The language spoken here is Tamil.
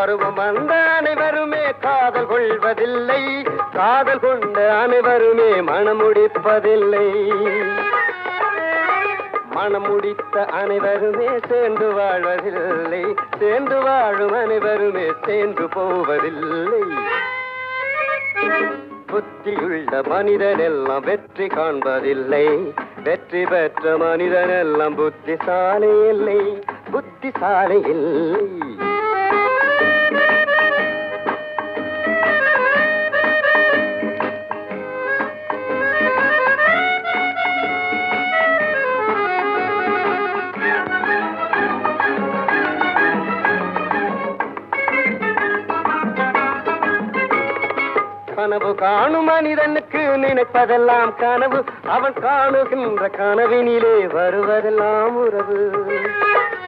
பருவம் வந்த அனைவருமே காதல் கொள்வதில்லை, காதல் கொண்ட அனைவருமே மனம் முடிப்பதில்லை. மனம் முடித்த அனைவருமே சேர்ந்து வாழ்வதில்லை, சேர்ந்து வாழும் அனைவருமே சேர்ந்து போவதில்லை. புத்தியுள்ள மனிதன் எல்லாம் வெற்றி காண்பதில்லை, வெற்றி பெற்ற மனிதன் எல்லாம் புத்திசாலி இல்லை, புத்திசாலி இல்லை. கனவு காணும் மனிதனுக்கு நினைப்பதெல்லாம் கனவு, அவன் காணுகின்ற கனவினிலே வருவதெல்லாம் உறவு.